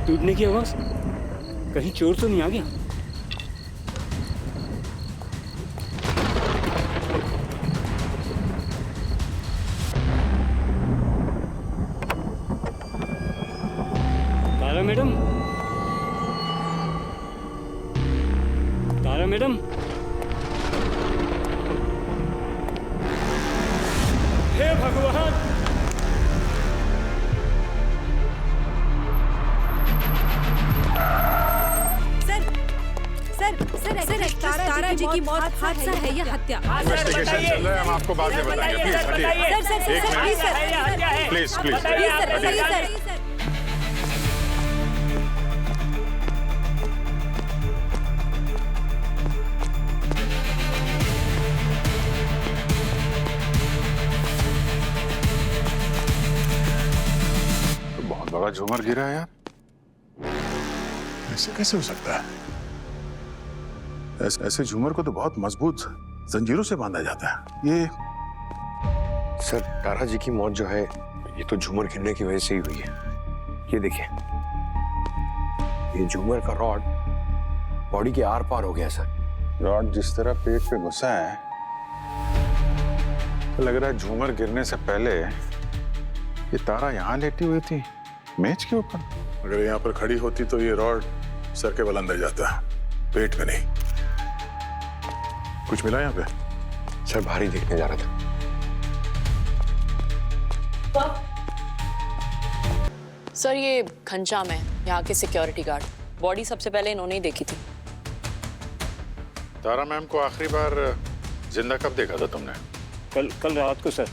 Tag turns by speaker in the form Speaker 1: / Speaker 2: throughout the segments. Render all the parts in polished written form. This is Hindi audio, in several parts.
Speaker 1: टूटने की आवाज, कहीं चोर तो नहीं आ गया? तारा मैडम, तारा मैडम, हे भगवान!
Speaker 2: सर, तारा जी की मौत हादसा है या हत्या?
Speaker 3: इन्वेस्टिगेशन चल रहा है, हम आपको बाद में बताएंगे। प्लीज हटिए। Please please. तो बहुत बड़ा झूमर गिरा है यार, ऐसे कैसे हो सकता है? ऐसे झूमर को तो बहुत मजबूत जंजीरों से बांधा जाता है। ये
Speaker 4: सर, तारा जी की मौत जो है ये तो झूमर गिरने की वजह से ही हुई है। ये देखिए, ये झूमर का रॉड बॉडी के आर पार हो गया सर।
Speaker 3: रॉड जिस तरह पेट पे घुसा है तो लग रहा है झूमर गिरने से पहले ये तारा यहाँ लेटी हुई थी मेज के ऊपर। अगर यहाँ पर खड़ी होती तो ये रॉड सर के बल अंदर जाता, पेट में नहीं। कुछ मिला यहाँ पे?
Speaker 4: सर, भारी देखने जा रहा था।
Speaker 5: सर, ये घनश्याम है, यहाँ के सिक्योरिटी गार्ड। बॉडी सबसे पहले इन्होंने ही देखी थी।
Speaker 3: तारा मैम को आखिरी बार जिंदा कब देखा था तुमने?
Speaker 1: कल रात को सर।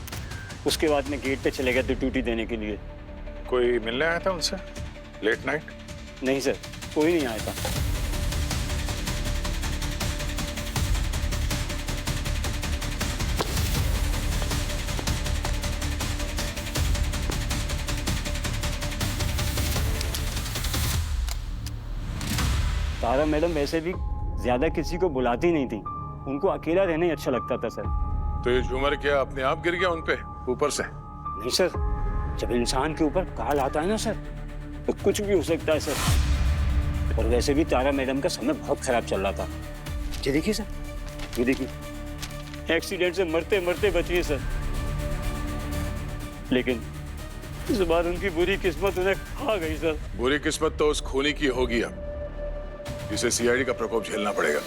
Speaker 1: उसके बाद मैं गेट पे चले गया था ड्यूटी देने के लिए।
Speaker 3: कोई मिलने आया था उनसे लेट नाइट?
Speaker 1: नहीं सर, कोई नहीं आया था। तारा मैडम वैसे भी ज्यादा किसी को बुलाती नहीं थी, उनको अकेला रहना ही अच्छा लगता था सर।
Speaker 3: तो ये झूमर क्या अपने आप गिर गया उन पे ऊपर से?
Speaker 1: नहीं सर, जब इंसान के ऊपर काल आता है ना सर, तो कुछ भी हो सकता है सर। और वैसे भी तारा मैडम का समय बहुत खराब चल रहा था। ये देखिए सर, ये देखिए, एक्सीडेंट से मरते मरते बची है सर। लेकिन इस बार उनकी बुरी किस्मत उन्हें खा गई सर।
Speaker 3: बुरी किस्मत तो उस खूनी की होगी, अब इसे सीआईडी का प्रकोप झेलना पड़ेगा।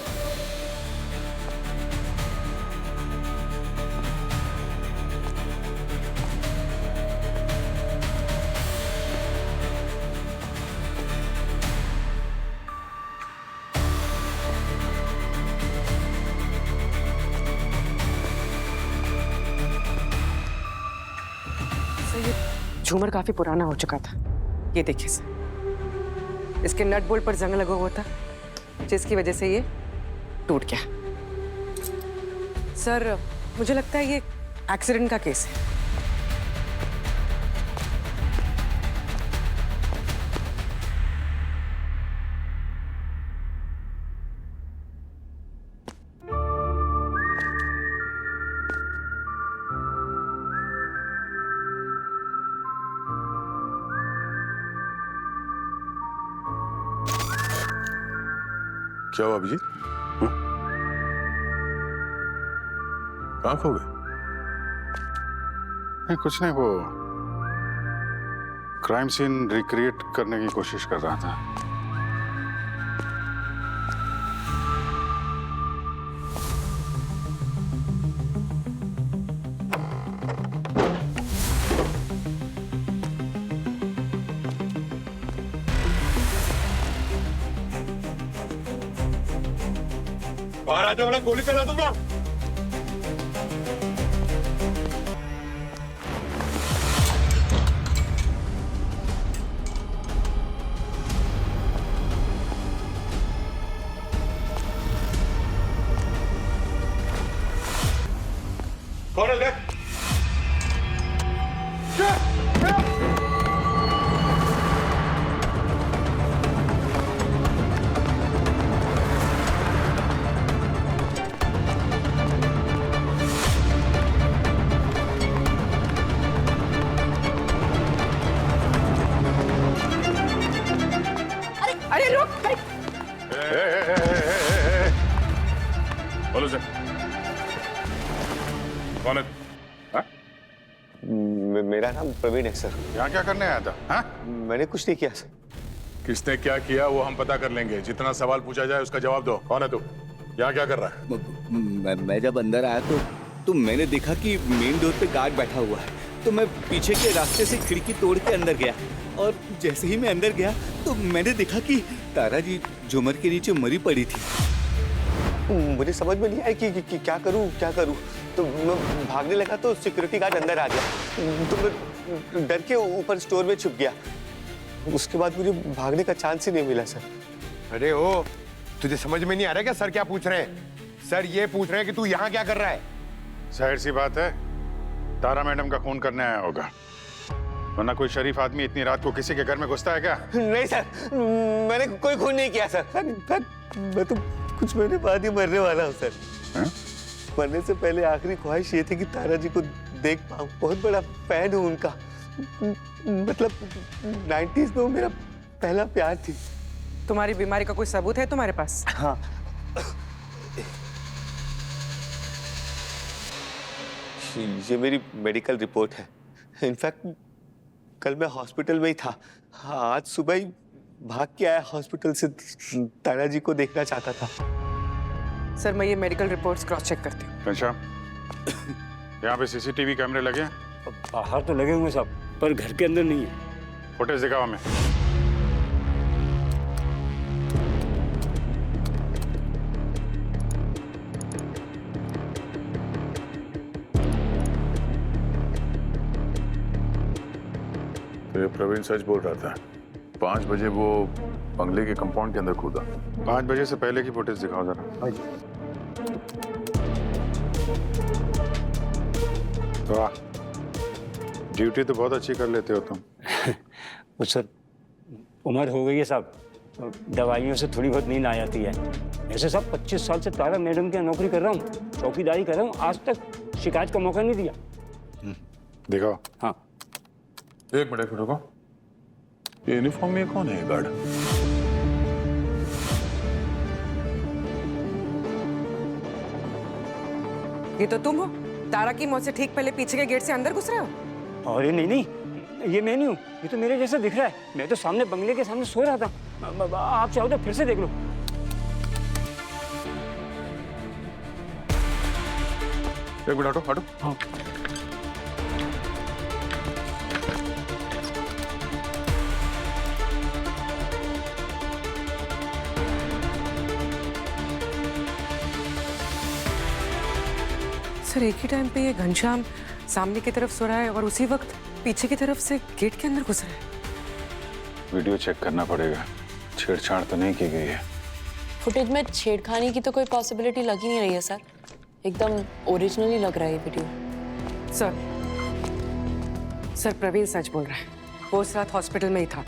Speaker 6: झूमर काफी पुराना हो चुका था। ये देखिए सर, इसके नट बोल्ट पर जंग लगा हुआ था, जिसकी वजह से ये टूट गया। सर, मुझे लगता है ये एक्सीडेंट का केस है।
Speaker 3: क्या हुआ अभिजीत? कहाँ खो गए? नहीं कुछ नहीं, वो क्राइम सीन रिक्रिएट करने की कोशिश कर रहा था।
Speaker 4: बाहर आते वाला गोली चला दूंगा। कौन है?
Speaker 3: कौन है? हाँ?
Speaker 4: मेरा नाम प्रवीण है सर।
Speaker 3: यहाँ क्या करने आया था? हाँ?
Speaker 4: मैंने कुछ नहीं किया सर।
Speaker 3: किसने क्या किया वो हम पता कर लेंगे। जितना सवाल पूछा जाए उसका जवाब दो। कौन है तू? यहाँ क्या कर रहा है?
Speaker 7: मैं जब अंदर आया तो मैंने देखा कि मेन डोर पे गार्ड बैठा हुआ है, तो मैं पीछे के रास्ते से खिड़की तोड़ के अंदर गया, और जैसे ही मैं अंदर गया तो मैंने देखा कि तारा जी झूमर के नीचे मरी पड़ी थी।
Speaker 4: मुझे समझ में नहीं आया कि क्या करूं। तो मैं भागने लगा तो सिक्योरिटी गार्ड अंदर आ गया, तो मैं डर के ऊपर स्टोर में छुप गया। उसके बाद मुझे भागने का चांस ही नहीं मिला सर।
Speaker 8: अरे ओ, तुझे समझ में नहीं आ रहा क्या सर क्या पूछ रहे हैं? सर ये पूछ रहे हैं कि तू यहाँ क्या कर रहा है?
Speaker 3: जाहिर सी बात है, तारा मैडम का खून करने आया होगा, वरना कोई शरीफ आदमी इतनी रात को किसी के घर में घुसता है क्या?
Speaker 4: नहीं सर, मैंने कोई खून नहीं किया सर। मैं तो कुछ महीने बाद ही मरने वाला हूँ सर।
Speaker 3: है?
Speaker 4: मरने से पहले आखिरी ख्वाहिश ये थी कि तारा जी को देख पाऊँ। बहुत बड़ा फैन हूँ उनका, मतलब 90s में वो मेरा पहला प्यार थी।
Speaker 6: तुम्हारी बीमारी का कोई सबूत है तुम्हारे पास?
Speaker 4: हाँ, ये मेरी मेडिकल रिपोर्ट है। इनफैक्ट कल मैं हॉस्पिटल में ही था। आज सुबह ही भाग के आया हॉस्पिटल से, तारा जी को देखना चाहता था।
Speaker 6: सर मैं ये मेडिकल रिपोर्ट्स क्रॉस चेक करती हूँ।
Speaker 3: घनश्याम, यहाँ पे सीसीटीवी कैमरे लगे हैं?
Speaker 1: बाहर तो लगे हुए सब, पर घर के अंदर नहीं है।
Speaker 3: फुटेज दिखाओ हमें। तो ये प्रवीण सच बोल रहा था। 5 बजे वो बंगले के कंपाउंड के अंदर कूदा। 5 बजे से पहले की फुटेज दिखाओ जरा। वाह, ड्यूटी तो बहुत अच्छी कर लेते हो तुम।
Speaker 1: वो सर उम्र हो गई है साहब, दवाइयों से थोड़ी बहुत नींद आ जाती है। ऐसे साहब 25 साल से तारा मैडम की नौकरी कर रहा हूँ, चौकीदारी कर रहा हूँ, आज तक शिकायत का मौका नहीं दिया।
Speaker 3: दिखाओ।
Speaker 1: हाँ,
Speaker 3: एक मिनट रुको। ये यूनिफॉर्म में कौन है गार्ड?
Speaker 6: ये तो तुम हो? तारा की मौत से ठीक पहले पीछे के गेट से अंदर घुस रहे हो?
Speaker 1: अरे नहीं, ये मैं नहीं हूँ, ये तो मेरे जैसा दिख रहा है। मैं तो सामने बंगले के सामने सो रहा था। आप चाहो तो फिर से देख लो।
Speaker 3: एक मिनट हटो।
Speaker 1: हाँ।
Speaker 6: सर एक ही टाइम पे ये घनश्याम सामने की तरफ सो रहा है और उसी वक्त पीछे की तरफ से गेट के अंदर घुस रहा है।
Speaker 3: वीडियो चेक करना पड़ेगा, छेड़छाड़ तो नहीं की गई है।
Speaker 5: फुटेज में छेड़खानी की तो कोई पॉसिबिलिटी लग ही नहीं रही है सर, एकदम ओरिजिनली लग रहा है ये वीडियो।
Speaker 6: सर प्रवीण सच बोल रहा है, वो उस रात हॉस्पिटल में ही था।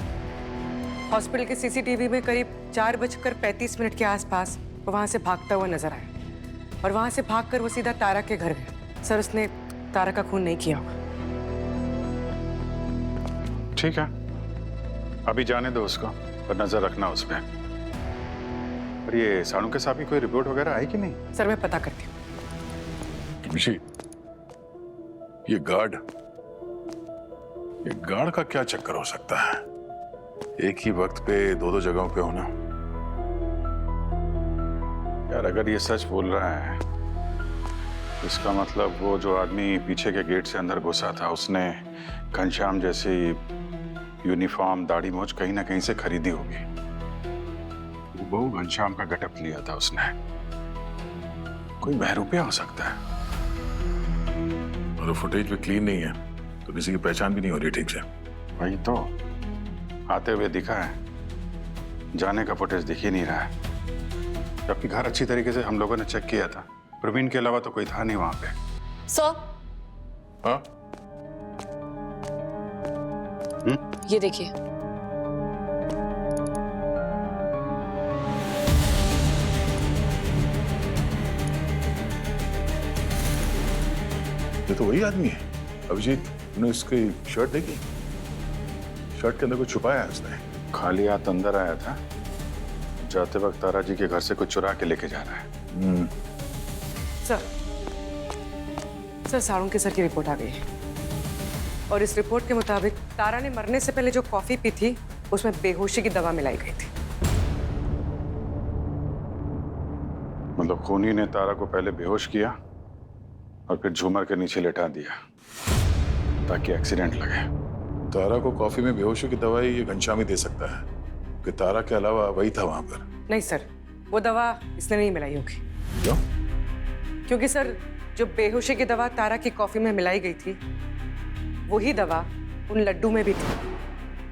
Speaker 6: हॉस्पिटल के सीसीटीवी में करीब 4:35 के आसपास वो वहां से भागता हुआ नजर आया, और वहां से भागकर वो सीधा तारा के घर गया। सर उसने तारा का खून नहीं किया होगा।
Speaker 3: ठीक है, अभी जाने दो उसको, पर नजर रखना उस पर। और ये सानू के साहब की कोई रिपोर्ट वगैरह आई कि नहीं?
Speaker 6: सर मैं पता करती हूँ।
Speaker 3: ये गार्ड का क्या चक्कर हो सकता है? एक ही वक्त पे 2 जगहों पे होना। यार अगर ये सच बोल रहा है, इसका मतलब वो जो आदमी पीछे के गेट से अंदर घुसा था, उसने घनश्याम जैसी यूनिफॉर्म, दाढ़ी मूंछ कहीं ना कहीं से खरीदी होगी। वो बहु घनश्याम का गेटअप लिया था उसने। कोई बहरूपिया हो सकता है। और फुटेज भी क्लीन नहीं है, तो किसी की पहचान भी नहीं हो रही ठीक से। वही तो, आते हुए दिखा है, जाने का फुटेज दिख ही नहीं रहा है। जबकि घर अच्छी तरीके से हम लोगों ने चेक किया था, प्रवीण के अलावा तो कोई था नहीं वहां पे।
Speaker 5: सर,
Speaker 3: हाँ?
Speaker 5: ये देखिए।
Speaker 3: ये तो वही आदमी है। अभिजीत, तूने इसकी शर्ट देखी? शर्ट के अंदर कुछ छुपाया है उसने। खाली हाथ अंदर आया था, जाते वक्त तारा जी के घर से कुछ चुरा के लेके जा रहा है।
Speaker 6: सर सर साळुंके सर की रिपोर्ट आ गई है और इस रिपोर्ट के मुताबिक तारा ने मरने से पहले जो कॉफी पी थी उसमें बेहोशी की दवा मिलाई गई थी।
Speaker 3: मतलब खूनी ने तारा को पहले बेहोश किया और फिर झूमर के नीचे लेटा दिया ताकि एक्सीडेंट लगे।
Speaker 9: तारा को कॉफी में बेहोशी की दवाई ये घनश्याम ही दे सकता है कि तारा के अलावा वही था वहां पर।
Speaker 6: नहीं सर, वो दवा इसने नहीं मिलाई होगी।
Speaker 9: क्यों?
Speaker 6: क्योंकि सर जो बेहोशी की दवा तारा की कॉफी में मिलाई गई थी वही दवा उन लड्डू में भी थी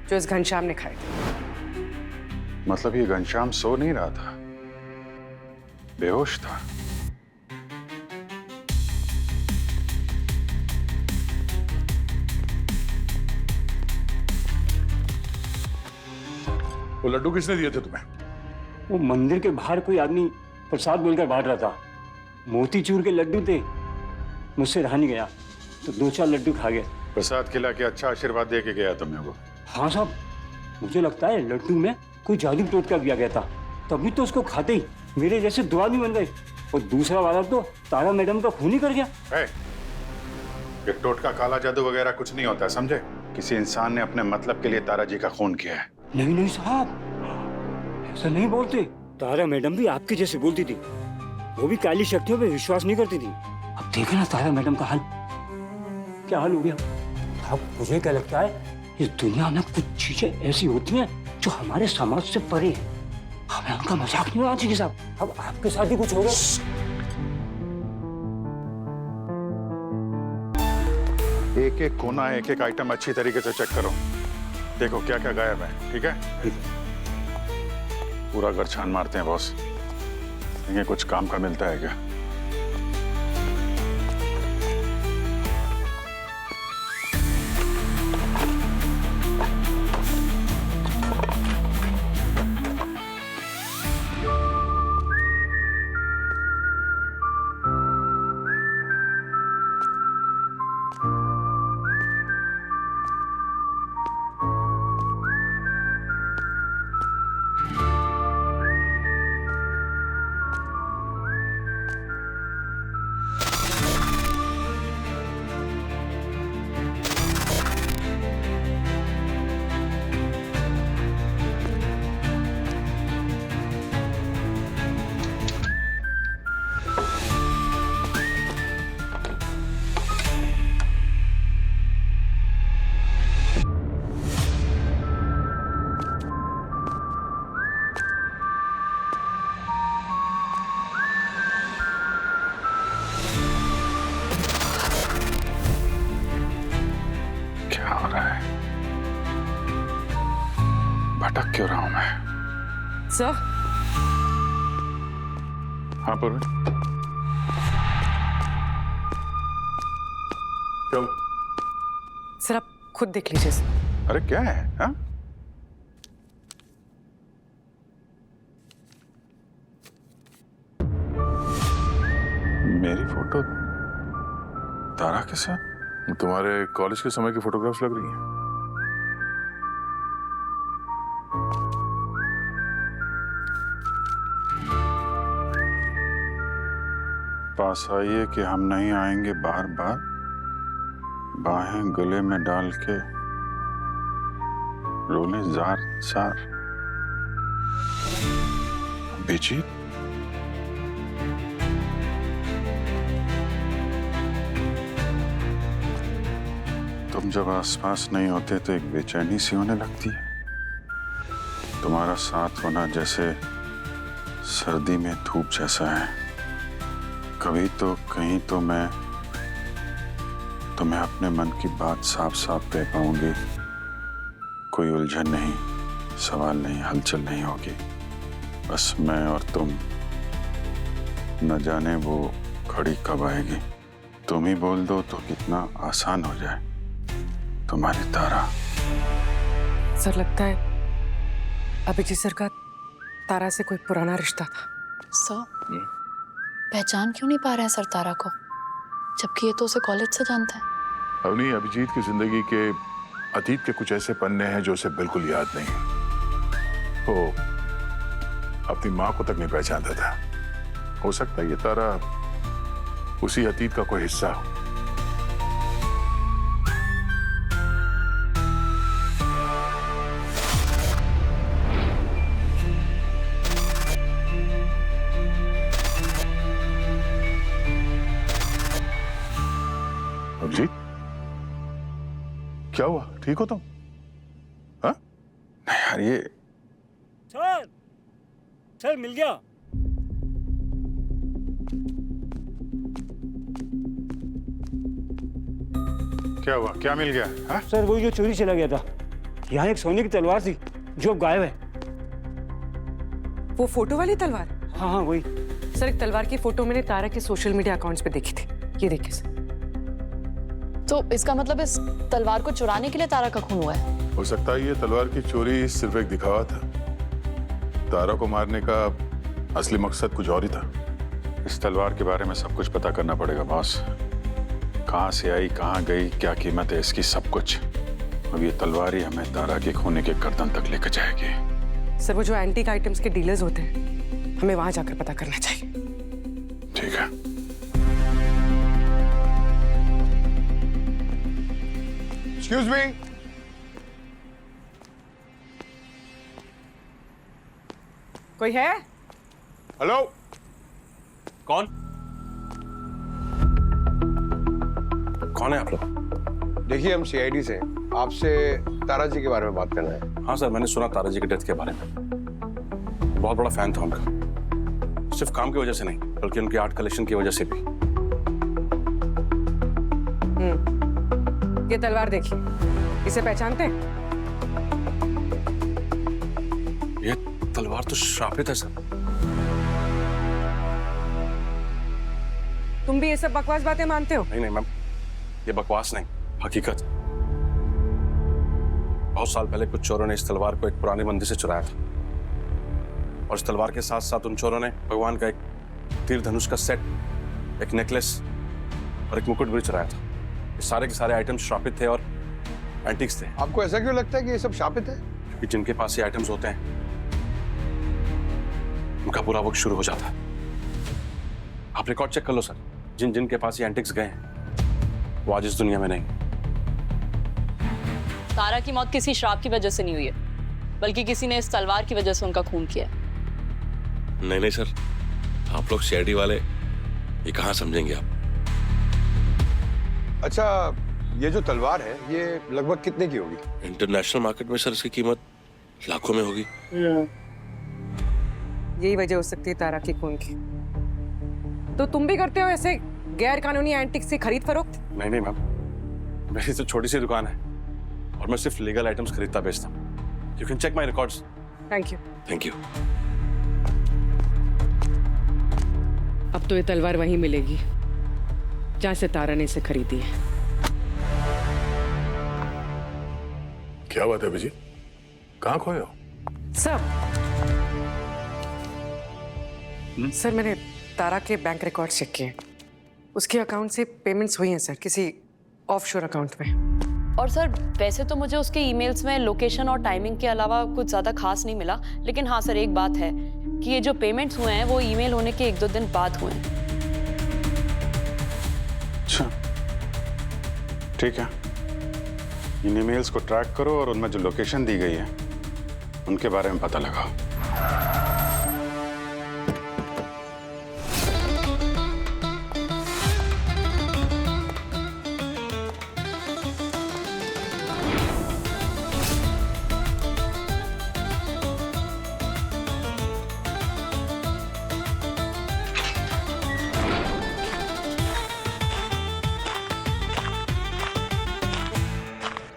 Speaker 6: जो इस घनश्याम ने खाए थे।
Speaker 3: मतलब ये घनश्याम सो नहीं रहा था, बेहोश था।
Speaker 9: वो लड्डू किसने दिए थे तुम्हें?
Speaker 1: वो मंदिर के बाहर कोई आदमी प्रसाद बोलकर बांट रहा था। मोतीचूर के लड्डू थे, मुझसे रहा नहीं गया तो 2-4 लड्डू खा गया।
Speaker 3: प्रसाद खिला के अच्छा आशीर्वाद दे के गया तुम्हें वो?
Speaker 1: हाँ साहब, मुझे लगता है लड्डू में कोई जादू टोटका दिया गया था, तभी तो उसको खाते ही मेरे जैसे 2 आदमी बन गए। और दूसरा वाला तो तारा मैडम का खून ही कर गया।
Speaker 3: ये टोटका काला जादू वगैरह कुछ नहीं होता, समझे? किसी इंसान ने अपने मतलब के लिए तारा जी का खून किया है।
Speaker 1: नहीं नहीं साहब, ऐसा नहीं बोलते। तारा मैडम भी आपके जैसे बोलती थी, वो भी काली शक्तियों पे विश्वास नहीं करती थी। अब देखे ना तारा मैडम का हाल, क्या हाल हो गया। अब मुझे क्या लगता है, इस दुनिया में कुछ चीजें ऐसी होती हैं जो हमारे समाज से परे है। हमें उनका मजाक नहीं उड़ाना चाहिए साहब। अब आपके साथ ही कुछ हो गया।
Speaker 3: एक एक कोना, एक एक आइटम अच्छी तरीके से चेक करो, देखो क्या क्या गायब है। ठीक है? पूरा घर छान मारते हैं बॉस, ये कुछ काम का मिलता है क्या? भटक क्यों रहा हूं मैं?
Speaker 6: सर।
Speaker 3: हाँ पूर्वी,
Speaker 9: चलो।
Speaker 6: सर आप खुद देख लीजिए।
Speaker 3: अरे क्या है? हाँ? मेरी फोटो तारा के साथ?
Speaker 9: तुम्हारे कॉलेज के समय की फोटोग्राफ्स लग रही हैं।
Speaker 3: पास आइए कि हम नहीं आएंगे बार बार, बाहें गले में डाल के रोने जार जार। बेची तुम जब आसपास नहीं होते तो एक बेचैनी सी होने लगती है। तुम्हारा साथ होना जैसे सर्दी में धूप जैसा है। कभी तो कहीं तो मैं तुम्हें अपने मन की बात साफ साफ कह पाऊंगी। कोई उलझन नहीं, सवाल नहीं, हलचल नहीं होगी। बस मैं और तुम। न जाने वो घड़ी कब आएगी। तुम ही बोल दो तो कितना आसान हो जाए। तुम्हारी तारा।
Speaker 6: सर लगता है अभिजीत सर का तारा से कोई पुराना रिश्ता था।
Speaker 5: सर पहचान क्यों नहीं पा रहे हैं सर तारा को, जबकि ये तो उसे कॉलेज से जानता है।
Speaker 9: अवनी, अभिजीत की जिंदगी के अतीत के कुछ ऐसे पन्ने हैं जो उसे बिल्कुल याद नहीं है। वो अपनी माँ को तक नहीं पहचानता था। हो सकता है ये तारा उसी अतीत का कोई हिस्सा हो। अभिजीत, क्या हुआ? ठीक हो तुम? हाँ?
Speaker 3: नहीं यार, ये
Speaker 1: सर, सर मिल गया।
Speaker 3: क्या हुआ? क्या मिल गया? हाँ?
Speaker 1: सर वही जो चोरी चला गया था, यहाँ एक सोने की तलवार थी जो अब गायब है।
Speaker 6: वो फोटो वाली तलवार?
Speaker 1: हाँ हाँ वही।
Speaker 6: सर एक तलवार की फोटो मैंने तारा के सोशल मीडिया अकाउंट्स पे देखी थी, ये देखिए सर।
Speaker 5: तो इसका मतलब इस तलवार को चुराने के लिए तारा का खून हुआ है?
Speaker 9: हो सकता है ये तलवार की चोरी सिर्फ एक दिखावा था। तारा को मारने का असली मकसद कुछ और ही था।
Speaker 3: इस तलवार के बारे में सब कुछ पता करना पड़ेगा बॉस। कहाँ से आई, कहाँ गई, क्या कीमत है इसकी, सब कुछ। अब ये तलवार ही हमें तारा के खूने के गर्दन तक लेकर जाएगी।
Speaker 6: सर वो जो एंटीक आइटम्स के डीलर्स होते हैं, हमें वहां जाकर पता करना चाहिए।
Speaker 3: ठीक है।
Speaker 8: एक्सक्यूज मी,
Speaker 6: कोई है?
Speaker 8: हेलो,
Speaker 10: कौन है आप लोग?
Speaker 8: देखिए हम सीआईडी से हैं। आपसे तारा जी के बारे में बात करना है।
Speaker 10: हाँ सर, मैंने सुना तारा जी की डेथ के बारे में। बहुत बड़ा फैन था उनका, सिर्फ काम की वजह से नहीं बल्कि उनकी आर्ट कलेक्शन की वजह से भी।
Speaker 6: ये तलवार देखिए, इसे पहचानते हैं?
Speaker 10: ये तलवार तो श्रापित है सर।
Speaker 6: तुम भी ये सब बकवास बातें मानते हो?
Speaker 10: नहीं मैम, ये बकवास नहीं, हकीकत। बहुत साल पहले कुछ चोरों ने इस तलवार को एक पुराने मंदिर से चुराया था, और इस तलवार के साथ साथ उन चोरों ने भगवान का एक तीर धनुष का सेट, एक नेकलेस और एक मुकुट भी चुराया था। ये सारे के सारे आइटम्स श्रापित थे और एंटिक्स थे।
Speaker 8: आपको ऐसा क्यों लगता है कि ये सब शापित है?
Speaker 10: क्योंकि जिनके पास ये आइटम्स होते हैं उनका पूरा वक्त शुरू हो जाता है। आप रिकॉर्ड चेक कर लो सर, जिन जिन के पास ये एंटिक्स गए हैं वो आज इस दुनिया में नहीं।
Speaker 5: तारा की मौत किसी श्राप की वजह से नहीं हुई है, बल्कि किसी ने इस तलवार की वजह से उनका खून किया है।
Speaker 11: नहीं सर, आप लोग सीआईडी वाले ये कहाँ समझेंगे आप?
Speaker 8: अच्छा, ये जो तलवार है ये लगभग कितने की होगी?
Speaker 11: इंटरनेशनल मार्केट में सर इसकी कीमत लाखों में होगी।
Speaker 6: यही वजह हो सकती है तारा के खून की। तो तुम भी करते हो ऐसे गैर कानूनी एंटिक्स की खरीद फरोख्त?
Speaker 10: नहीं मैम, मेरी तो छोटी सी दुकान है और मैं सिर्फ लीगल आइटम्स खरीदता बेचता हूँ। You can check my records.
Speaker 6: Thank you.
Speaker 11: Thank you.
Speaker 6: अब तो ये तलवार वहीं मिलेगी जहां से तारा ने इसे खरीदी है।
Speaker 9: क्या बात है अभिजीत, कहाँ खोए हो?
Speaker 6: सर मैंने तारा के बैंक रिकॉर्ड चेक किए, उसके अकाउंट से पेमेंट्स हुई हैं सर, किसी ऑफशोर अकाउंट में।
Speaker 5: और सर वैसे तो मुझे उसके ईमेल्स में लोकेशन और टाइमिंग के अलावा कुछ ज़्यादा खास नहीं मिला, लेकिन हाँ सर एक बात है कि ये जो पेमेंट्स हुए हैं वो ईमेल होने के 1-2 दिन बाद हुए हैं।
Speaker 3: अच्छा ठीक है, इन ईमेल्स को ट्रैक करो और उनमें जो लोकेशन दी गई है उनके बारे में पता लगाओ।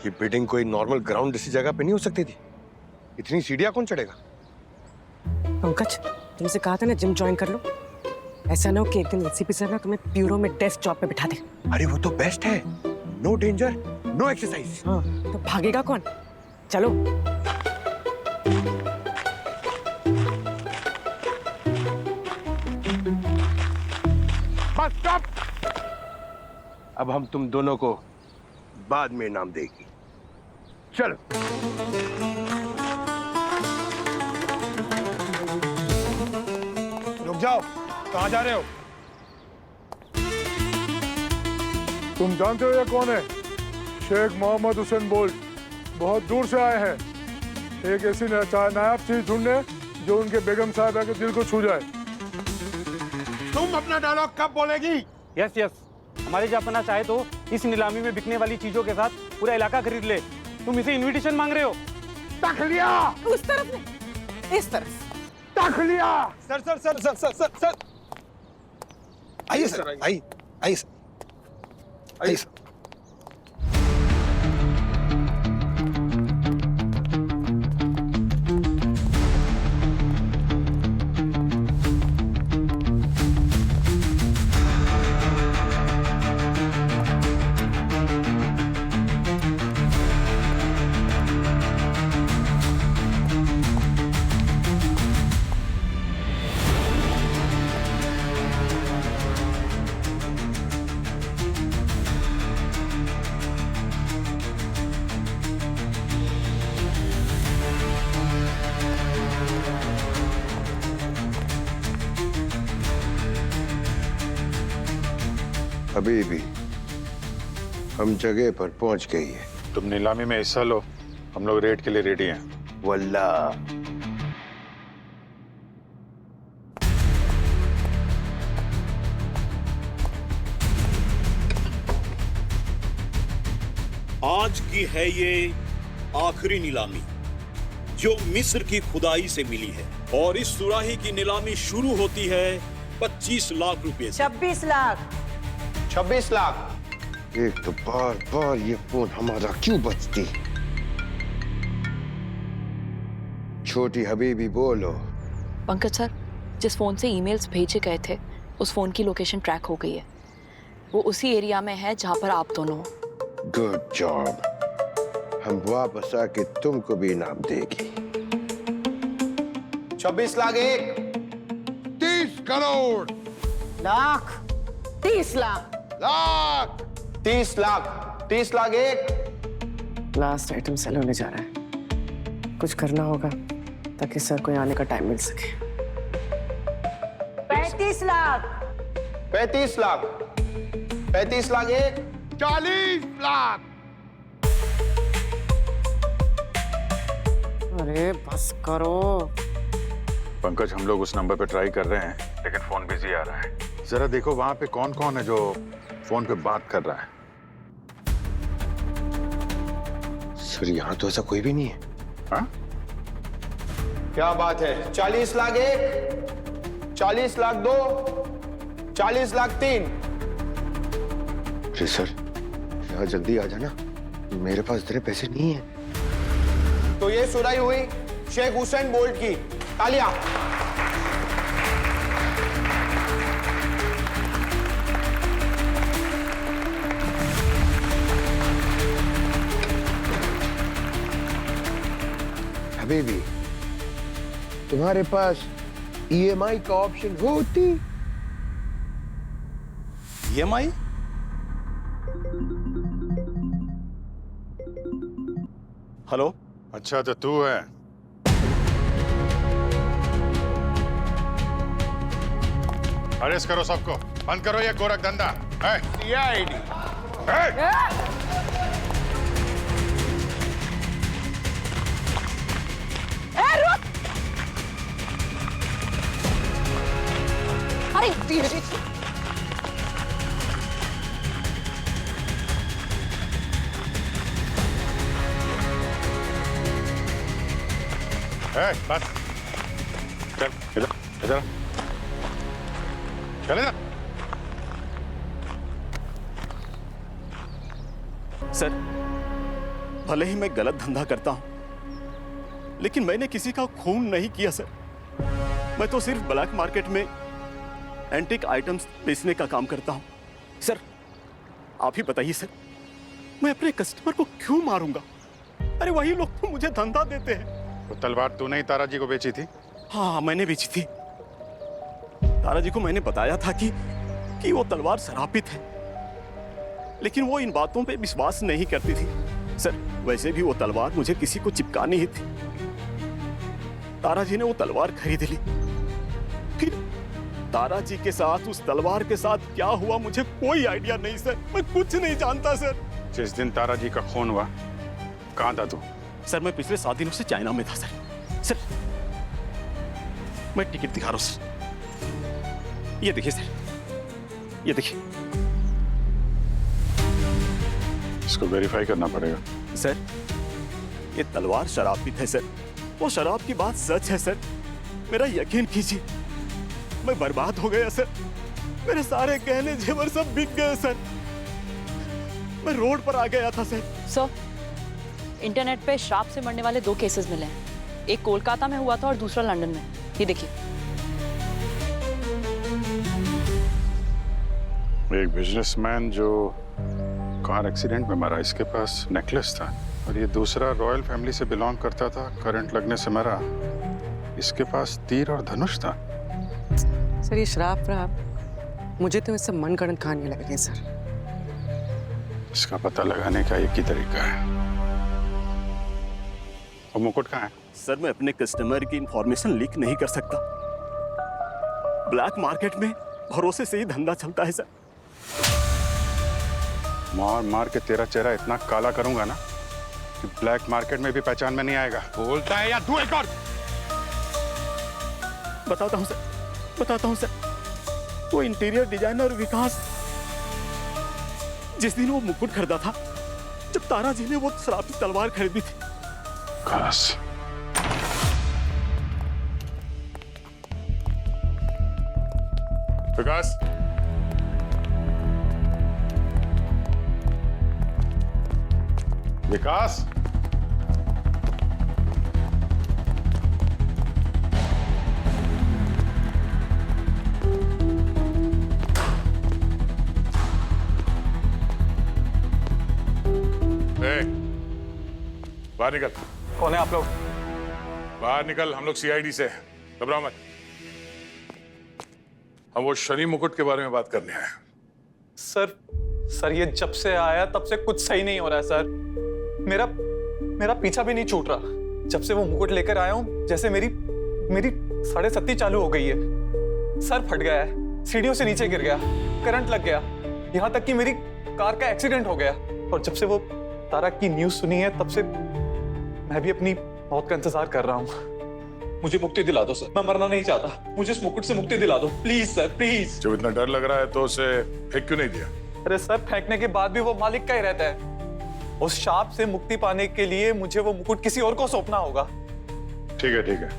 Speaker 8: ये बिल्डिंग कोई नॉर्मल ग्राउंड जैसी जगह पे नहीं हो सकती थी। इतनी सीढ़ियां कौन चढ़ेगा?
Speaker 6: पंकज, तुमसे कहा था ना जिम ज्वाइन कर लो। ऐसा ना हो कि एक दिन एसीपी सर ना तुम्हें ब्यूरो में डेस्क जॉब पे बिठा दे।
Speaker 8: अरे वो तो बेस्ट है, नो डेंजर नो एक्सरसाइज।
Speaker 6: हाँ, तो भागेगा कौन? चलो।
Speaker 8: Bus stop. अब हम तुम दोनों को बाद में इनाम देगी। चलो। रुक जाओ, कहाँ जा रहे हो?
Speaker 9: तुम जानते हो ये कौन है? शेख मोहम्मद हुसैन बोल्ट बहुत दूर से आए हैं एक ऐसी नायाब चीज ढूंढने जो उनके बेगम साहबा के दिल को छू जाए।
Speaker 8: तुम अपना डायलॉग कब बोलेगी?
Speaker 1: यस यस,
Speaker 12: हमारे जापना चाहे तो इस नीलामी में बिकने वाली चीजों के साथ पूरा इलाका खरीद ले। तुम इसे इनविटेशन मांग रहे हो?
Speaker 8: तखलिया
Speaker 6: उस तरफ नहीं, इस तरफ।
Speaker 8: तखलिया
Speaker 7: sir sir sir sir sir sir sir आइए सर, आइए आइए सर, आइए सर।
Speaker 4: अभी भी हम जगह पर पहुंच गई है।
Speaker 3: तुम नीलामी में हिस्सा लो, हम लोग रेड के लिए रेडी हैं।
Speaker 4: वल्ला
Speaker 13: आज की है ये आखिरी नीलामी जो मिस्र की खुदाई से मिली है, और इस सुराही की नीलामी शुरू होती है 25 लाख रुपए से।
Speaker 6: 26 लाख।
Speaker 8: 26 लाख।
Speaker 4: एक तो बार बार ये फोन हमारा क्यों बजती? छोटी हबीबी बोलो।
Speaker 5: पंकज सर, जिस फोन से ईमेल्स भेजे गए थे उस फोन की लोकेशन ट्रैक हो गई है। वो उसी एरिया में है जहां पर आप दोनों हो।
Speaker 4: Good job. हम वापस आके तुमको भी इनाम देगी।
Speaker 8: 26 लाख एक। 30 करोड़।
Speaker 6: लाख। 30 लाख।
Speaker 8: लाख। 30 लाख। 30 लाख एक।
Speaker 6: लास्ट आइटम सेल होने जा रहा है, कुछ करना होगा ताकि सर को आने का टाइम मिल सके। 35 लाख।
Speaker 8: 35 लाख। 35 लाख एक। 40 लाख।
Speaker 6: अरे बस करो।
Speaker 3: पंकज, हम लोग उस नंबर पे ट्राई कर रहे हैं लेकिन फोन बिजी आ रहा है। जरा देखो वहां पे कौन कौन है जो फोन पे बात कर रहा है।
Speaker 4: सर यहाँ तो ऐसा कोई भी नहीं है।
Speaker 3: हाँ?
Speaker 8: क्या बात है? 40 लाख एक। 40 लाख दो। 40 लाख तीन।
Speaker 4: अरे सर, यहाँ जल्दी आ जाना, मेरे पास इतने पैसे नहीं है।
Speaker 8: तो ये सुराई हुई शेख हुसैन बोल्ट की। तालियां।
Speaker 4: हबीबी, तुम्हारे पास EMI का ऑप्शन होती?
Speaker 7: EMI? हेलो।
Speaker 3: अच्छा तो तू है। अरेस्ट करो सबको, बंद करो ये गोरख धंधा।
Speaker 8: CID।
Speaker 6: अरे धीरे।
Speaker 3: बस चल इधर इधर चल इधर।
Speaker 13: सर, भले ही मैं गलत धंधा करता हूं लेकिन मैंने किसी का खून नहीं किया सर। मैं तो सिर्फ ब्लैक मार्केट में एंटीक आइटम्स बेचने का काम करता हूं। सर आप ही बताइए सर, मैं अपने कस्टमर को क्यों मारूंगा? अरे वही लोग तो मुझे धंधा देते हैं।
Speaker 3: वो तलवार तूने ही तारा जी को बेची थी?
Speaker 13: हाँ मैंने बेची थी। तारा जी को मैंने बताया था कि वो तलवार शराबित है, लेकिन वो इन बातों पे विश्वास नहीं करती थी। सर वैसे भी वो तलवार मुझे किसी को चिपकानी ही थी। तारा जी ने वो तलवार खरीद ली। फिर तारा जी के साथ उस तलवार के साथ क्या हुआ मुझे कोई आइडिया नहीं सर, मैं कुछ नहीं जानता सर।
Speaker 3: जिस दिन तारा जी का खून हुआ कहाँ था तू?
Speaker 13: सर मैं पिछले 7 दिनों से चाइना में था सर। सर मैं टिकट दिखा रहा हूं सर, ये देखिए सर, ये देखिए।
Speaker 3: इसको वेरीफाई करना पड़ेगा।
Speaker 13: सर ये तलवार शराब है सर, वो शराब की बात सच है सर, मेरा यकीन कीजिए। मैं बर्बाद हो गया सर, मेरे सारे गहने जेवर सब बिक गए सर, मैं रोड पर आ गया था सर।
Speaker 5: सर इंटरनेट पे श्राप से मरने वाले 2 केसेस मिले हैं, एक कोलकाता में हुआ था और दूसरा लंदन में। ये देखिए,
Speaker 3: एक बिजनेसमैन जो कार एक्सीडेंट में मरा, इसके पास नेकलेस था, और ये दूसरा रॉयल फैमिली से बिलोंग करता था, करंट लगने से मरा, इसके पास तीर और धनुष था।
Speaker 6: सर ये श्राप मुझे तो इससे मनगढ़ंत कहानी लग रही है सर।
Speaker 3: इसका पता लगाने का एक ही तरीका है। और मुकुट कहाँ है?
Speaker 13: सर मैं अपने कस्टमर की इंफॉर्मेशन लीक नहीं कर सकता, ब्लैक मार्केट में भरोसे से ही धंधा चलता है सर।
Speaker 3: मार मार के तेरा चेहरा इतना काला करूंगा ना कि ब्लैक मार्केट में भी पहचान में नहीं आएगा। बोलता है या तू एक और?
Speaker 13: बताता हूँ सर, वो इंटीरियर डिजाइनर विकास, जिस दिन वो मुकुट खरीदा था, जब तारा जी ने वो शराबी तलवार खरीदी थी।
Speaker 3: विकास, विकास, विकास, बाहर निकल।
Speaker 12: कौन है आप लोग?
Speaker 3: बाहर निकल, हम लोग सीआईडी से, घबराओ मत। हम वो शनि मुकुट के बारे में बात करने आए।
Speaker 12: सर ये जब से आया तब से कुछ सही नहीं हो रहा है सर। मेरा पीछा भी नहीं छूट रहा। जब से वो मुकुट लेकर आया हूं, जैसे मेरी साढ़े सत्ती चालू हो गई है। सर फट गया है, सीढ़ियों से नीचे गिर गया, करंट लग गया, यहाँ तक कि मेरी कार का एक्सीडेंट हो गया। और जब से वो तारा की न्यूज सुनी है, तब से मैं भी अपनी मौत का इंतजार कर रहा हूँ। मुझे मुक्ति दिला दो सर, मैं मरना नहीं चाहता, मुझे इस मुकुट से मुक्ति दिला दो प्लीज सर, प्लीज।
Speaker 3: जब इतना डर लग रहा है तो उसे फेंक क्यों नहीं दिया?
Speaker 12: अरे सर फेंकने के बाद भी वो मालिक का ही रहता है। उस शाप से मुक्ति पाने के लिए मुझे वो मुकुट किसी और को सौंपना होगा।
Speaker 3: ठीक है,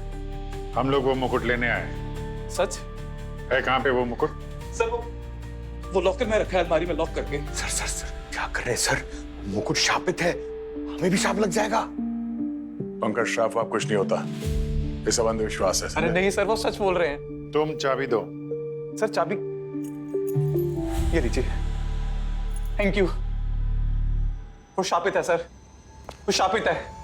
Speaker 3: हम लोग वो मुकुट लेने आए।
Speaker 12: सच
Speaker 3: है? कहाँ पे वो मुकुट?
Speaker 12: सर वो लॉकर में रखा है, अलमारी में लॉक करके।
Speaker 4: सर क्या कर रहे हैं सर? मुकुट शापित है, हमें भी शाप लग जाएगा।
Speaker 3: पंकज, शाप आप कुछ नहीं होता, ये सब अंधविश्वास है।
Speaker 12: अरे नहीं सर, वो सच बोल रहे हैं।
Speaker 3: तुम चाबी दो।
Speaker 12: सर चाबी ये लीजिए, थैंक यू। वो शापित है सर, वो शापित है।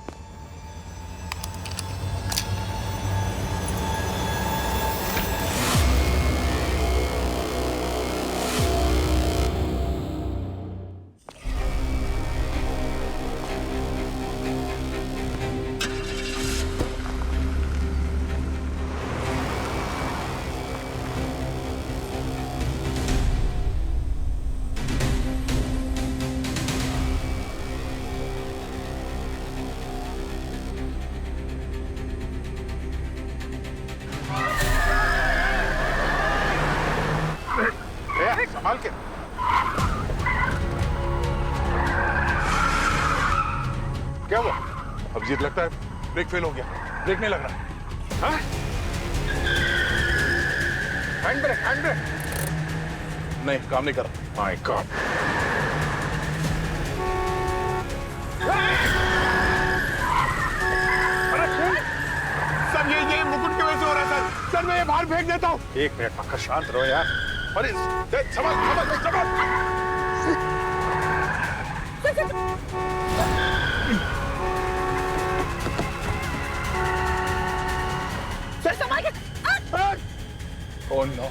Speaker 3: संभाल के। क्या हुआ? अभिजीत, लगता है ब्रेक फेल हो गया, ब्रेक नहीं लग रहा। हाँ? हैंड ब्रेक नहीं, काम नहीं कर रहा। My God.
Speaker 8: सर ये मुकुट की वजह से हो रहा है सर, मैं ये बाहर फेंक देता हूँ।
Speaker 3: एक मिनट पक्का, शांत रहो यार। अरे संभाल।
Speaker 8: सर संभाल के।
Speaker 3: Oh no.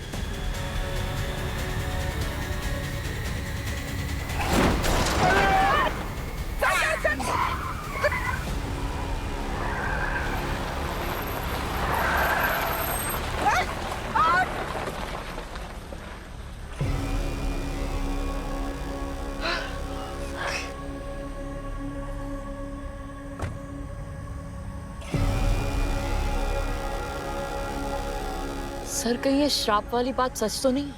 Speaker 5: सर कहीं ये श्राप वाली बात सच तो नहीं?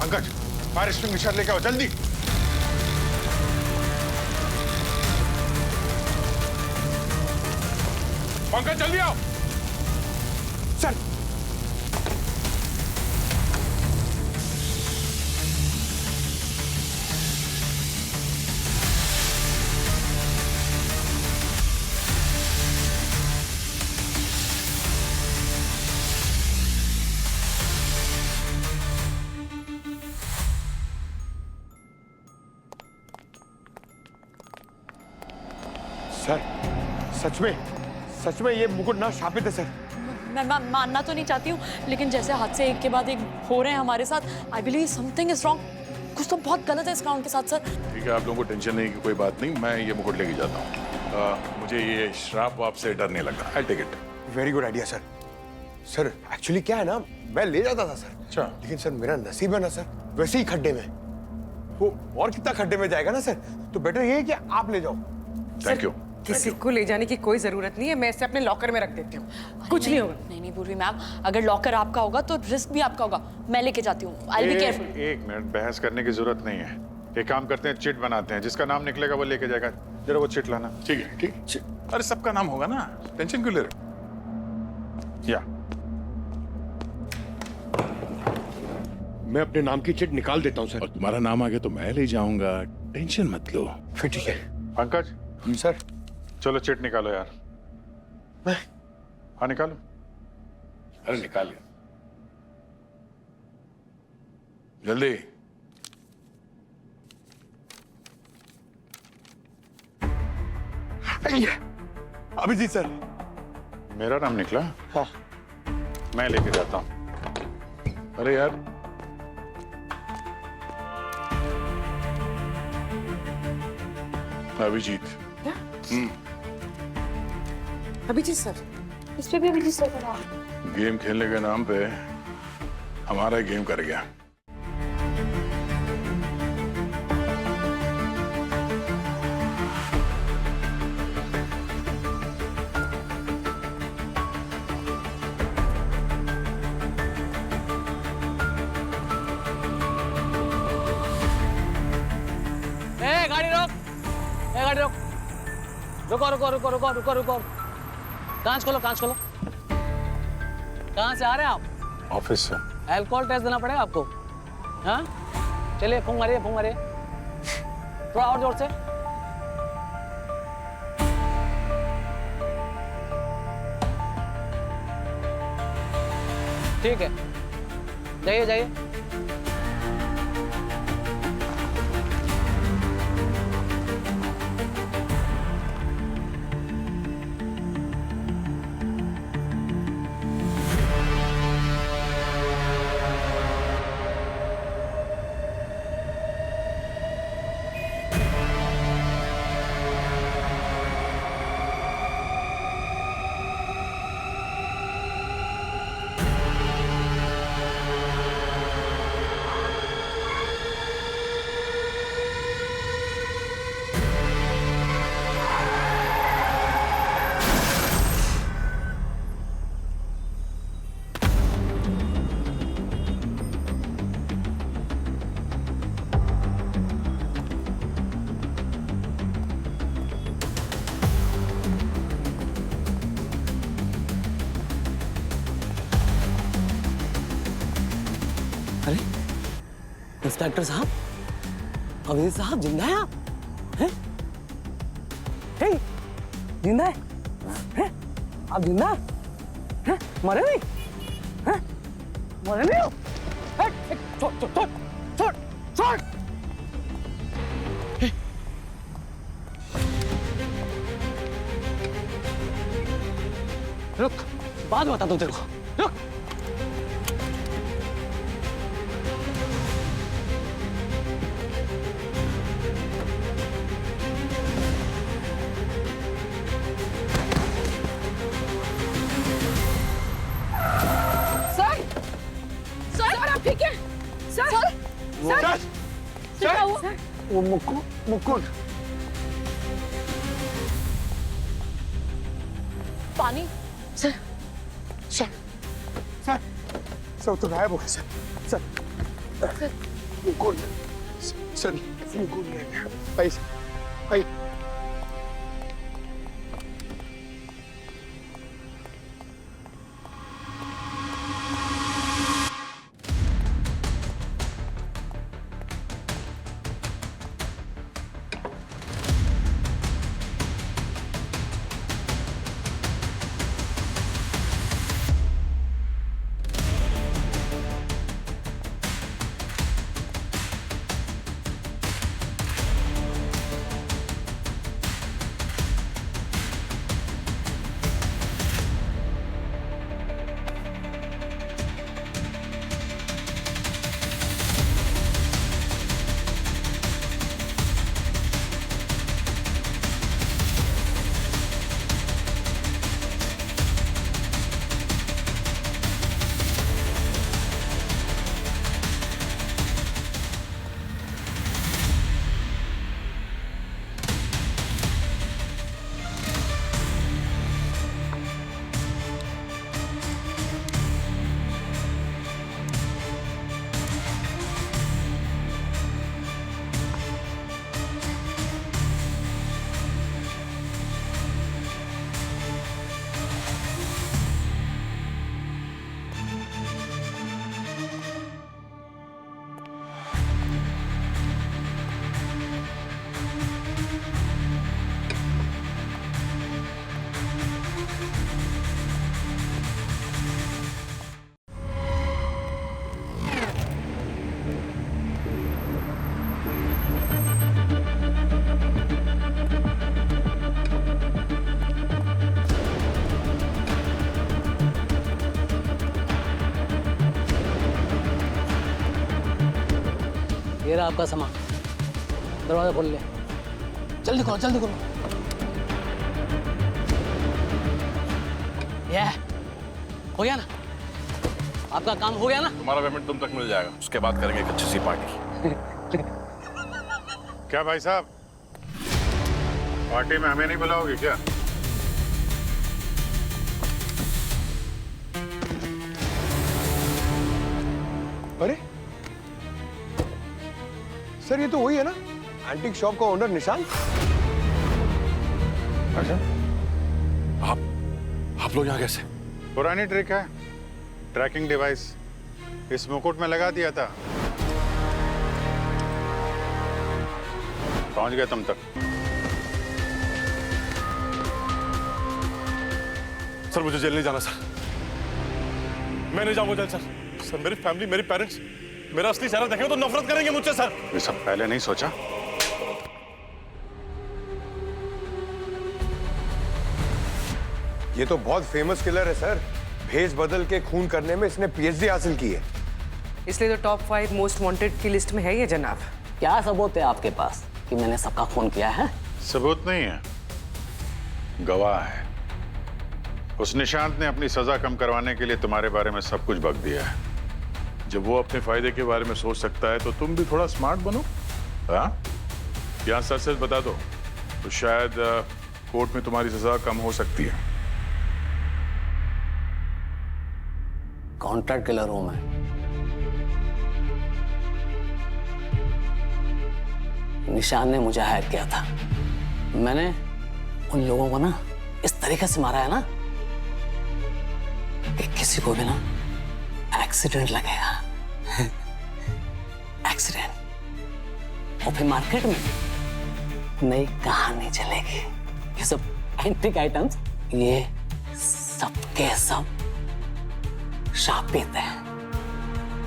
Speaker 3: पंकज, फायर एक्सटिंग्विशर लेके आओ जल्दी। पंकज जल्दी आओ।
Speaker 4: सर सर सच में ये मुकुट ना शापित है सर।
Speaker 5: मैं मानना तो नहीं चाहती हूँ, लेकिन जैसे हादसे एक के बाद एक हो रहे हैं हमारे साथ, I believe something is wrong. कुछ तो बहुत गलत है इस ग्राउंड के साथ सर।
Speaker 3: ठीक है, आप लोगों को टेंशन नहीं की कोई बात नहीं, मैं ये मुकुट लेके जाता हूँ। मुझे ये श्राप वाप से डर नहीं लग रहा। I take it.
Speaker 4: Very good idea sir. Sir actually क्या है ना, मैं ले जाता था सर।
Speaker 3: अच्छा।
Speaker 4: लेकिन सर मेरा नसीब है ना सर, वैसे ही खड्डे में। वो और कितना खड्डे में जाएगा ना सर, तो बेटर ये है कि आप ले जाओ।
Speaker 3: Thank you.
Speaker 6: किसी को ले जाने की कोई जरूरत नहीं है, मैं इसे अपने लॉकर में रख देती हूँ, कुछ नहीं होगा।
Speaker 5: नहीं पूर्वी मैम, अगर लॉकर आपका होगा तो रिस्क भी आपका होगा। मैं लेके जाती हूँ, आई बी केयरफुल।
Speaker 3: एक मिनट, बहस करने की जरूरत नहीं है। एक काम करते हैं, चिट बनाते हैं, जिसका नाम निकलेगा वो लेके जाएगा। जरा वो चिट लाना। ठीक है, ठीक। अरे सबका नाम होगा ना, टेंशन क्यों ले रहे? या
Speaker 4: मैं अपने नाम की चिट निकाल देता हूँ सर।
Speaker 3: और तुम्हारा नाम आ गया तो मैं ले जाऊंगा, टेंशन मत लो।
Speaker 4: फिर ठीक है।
Speaker 3: पंकज
Speaker 4: सर
Speaker 3: चलो चिट निकालो यार।
Speaker 4: मैं
Speaker 3: हाँ निकालो। अरे निकाल जल्दी।
Speaker 4: अभिजीत सर।
Speaker 3: मेरा नाम निकला?
Speaker 4: हाँ।
Speaker 3: मैं लेके जाता हूँ। अरे यार अभिजीत।
Speaker 6: अभिजीत सर,
Speaker 5: इस पे भी अभिजीत सर का
Speaker 3: गेम खेलने के नाम पे हमारा गेम कर गया।
Speaker 14: गाड़ी रोक, गाड़ी रोक, रुको रुको रुको रुको रुको रुको। कांच खोलो, कांच खोलो। कहाँ से आ रहे हैं आप?
Speaker 3: ऑफिस से।
Speaker 14: अल्कोहल टेस्ट देना पड़ेगा आपको। हाँ चलिए, फूंक मारिए, फूंक मारिए, थोड़ा और जोर से। ठीक है, जाइए जाइए। अरे इंस्पेक्टर साहब, अभिजीत साहब, जिंदा है आप? हैं? हैं? जिंदा है? हैं? आप जिंदा हैं? मरे नहीं? हैं? मरे नहीं हो? छोड़ छोड़ छोड़ छोड़ छोड़। रुक, बाद में बताता हूँ तेरे को। रुक।
Speaker 2: ठीक है सर। सर क्या हुआ?
Speaker 4: वो मुकुट
Speaker 5: पानी।
Speaker 4: सर सर सर सर तो गायब हो गया सर। सर मुकुट सर, मुकुट ले गया पैसे। भाई
Speaker 14: ये रहा आपका सामान, दरवाजा खोल ले। जल्दी खोलो, जल्दी खोलो। ये हो गया ना, आपका काम हो गया ना।
Speaker 10: तुम्हारा पेमेंट तुम तक मिल जाएगा, उसके बाद करेंगे एक अच्छी सी पार्टी।
Speaker 3: क्या भाई साहब, पार्टी में हमें नहीं बुलाओगे क्या?
Speaker 4: अरे सर, ये तो वही है ना, एंटीक शॉप का ओनर निशान।
Speaker 3: अच्छा,
Speaker 10: आप लोग यहाँ कैसे?
Speaker 3: पुरानी ट्रिक है, ट्रैकिंग डिवाइस इस मुकुट में लगा दिया था, पहुंच गए तुम तक।
Speaker 10: सर मुझे जेल नहीं जाना सर, मैं नहीं जाऊंगा जेल सर। सर मेरी फैमिली, मेरे पेरेंट्स मेरा असली चेहरा देखेंगे तो नफरत करेंगे मुझसे सर।
Speaker 3: ये सब पहले नहीं सोचा?
Speaker 4: ये तो बहुत फेमस किलर है सर, भेष बदल के खून करने में इसने पीएचडी हासिल की है।
Speaker 6: इसलिए तो टॉप 5 मोस्ट वांटेड की लिस्ट में है ये जनाब।
Speaker 14: क्या सबूत है आपके पास कि मैंने सबका खून किया है?
Speaker 3: सबूत नहीं है, गवाह है। उस निशांत ने अपनी सजा कम करवाने के लिए तुम्हारे बारे में सब कुछ बक दिया है। जब वो अपने फायदे के बारे में सोच सकता है तो तुम भी थोड़ा स्मार्ट बनो। हाँ, यहाँ सच सच बता दो तो शायद कोर्ट में तुम्हारी सजा कम हो सकती है।
Speaker 14: कॉन्ट्रैक्ट किलर हूं मैं। निशान ने मुझे हायर किया था, मैंने उन लोगों को ना इस तरीके से मारा है ना कि किसी को भी ना एक्सीडेंट लगेगा। एक्सीडेंट, और फिर मार्केट में नई कहानी चलेगी। ये सब एंटीक आइटम्स, ये सब के सब शापित है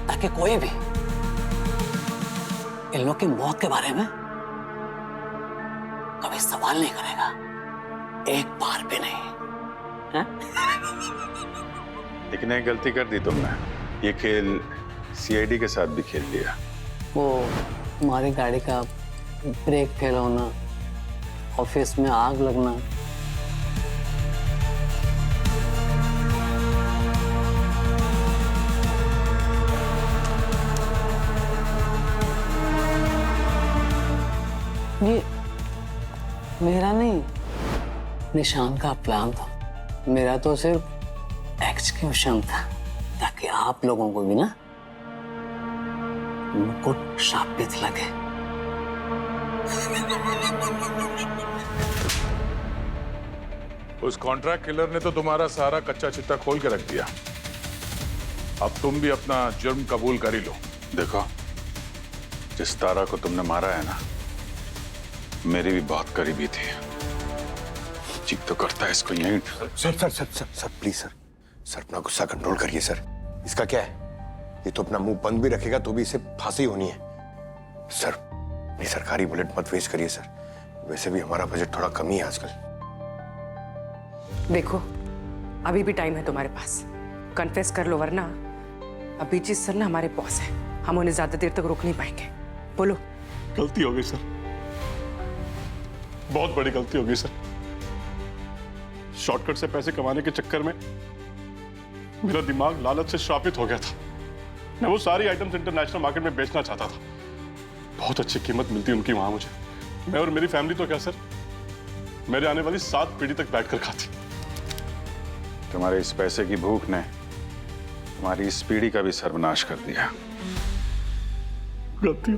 Speaker 14: ताकि कोई भी इन लोग की मौत के बारे में कभी सवाल नहीं करेगा, एक बार भी नहीं। है?
Speaker 3: लेकिन एक गलती कर दी तुमने, ये खेल सीआईडी के साथ भी खेल लिया।
Speaker 14: वो हमारी गाड़ी का ब्रेक फेल होना, ऑफिस में आग लगना, ये मेरा नहीं, निशान का प्लान था। मेरा तो सिर्फ एक्सक्यूशन था ताकि आप लोगों को भी ना मुकुट शापित लगे।
Speaker 3: उस कॉन्ट्रैक्ट किलर ने तो तुम्हारा सारा कच्चा चिट्टा खोल के रख दिया। अब तुम भी अपना जुर्म कबूल कर ही लो। देखो, जिस तारा को तुमने मारा है ना, मेरी भी बहुत करीबी थी। जी तो करता है इसको यहीं।
Speaker 4: सर प्लीज सर अपना गुस्सा कंट्रोल करिए सर। इसका क्या है, ये तो अपना मुंह बंद भी रखेगा तो भी इसे फांसी होनी है। सर ये सरकारी बुलेट मत वेस्ट करिए सर, वैसे भी हमारा बजट थोड़ा कम ही है आजकल।
Speaker 6: देखो, अभी भी टाइम है तुम्हारे पास, कन्फेस कर लो, वरना अभिजीत सर ना हमारे बॉस है, हम उन्हें ज्यादा देर तक रोक नहीं पाएंगे। बोलो।
Speaker 13: गलती हो गई सर, बहुत बड़ी गलती हो गई सर। शॉर्टकट से पैसे कमाने के चक्कर में मेरा दिमाग लालच से श्रापित हो गया था। मैं वो सारी आइटम्स इंटरनेशनल मार्केट में बेचना चाहता था, बहुत अच्छी कीमत मिलती उनकी वहां मुझे। मैं और मेरी फैमिली तो क्या सर, मेरे आने वाली 7 पीढ़ी तक बैठकर खाती।
Speaker 3: तुम्हारे इस पैसे की भूख ने तुम्हारी इस पीढ़ी का भी सर्वनाश कर दिया।
Speaker 13: गलती।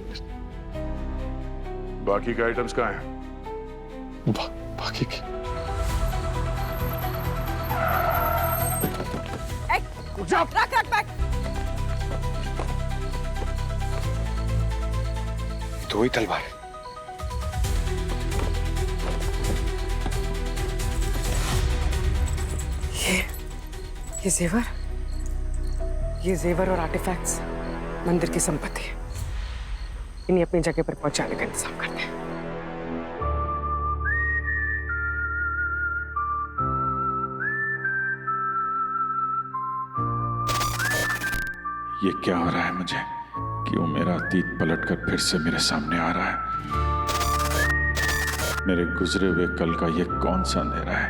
Speaker 3: बाकी के आइटम्स कहाँ हैं?
Speaker 13: बाकी की
Speaker 4: तो वही तलवार है।
Speaker 6: ये जेवर और आर्टिफैक्ट्स मंदिर की संपत्ति है, इन्हें अपनी जगह पर पहुंचाने का इंतजाम करते हैं।
Speaker 3: ये क्या हो रहा है मुझे कि वो मेरा अतीत पलटकर फिर से मेरे सामने आ रहा है। मेरे गुजरे हुए कल का ये कौन सा अंधेरा है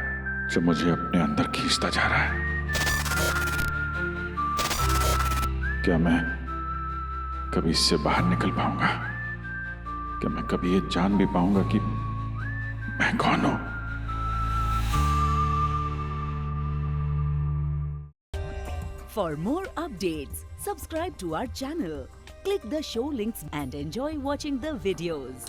Speaker 3: जो मुझे अपने अंदर खींचता जा रहा है। क्या मैं कभी इससे बाहर निकल पाऊंगा? क्या मैं कभी ये जान भी पाऊंगा कि मैं कौन हूं?
Speaker 2: For more updates, subscribe to our channel, click the show links and enjoy watching the videos.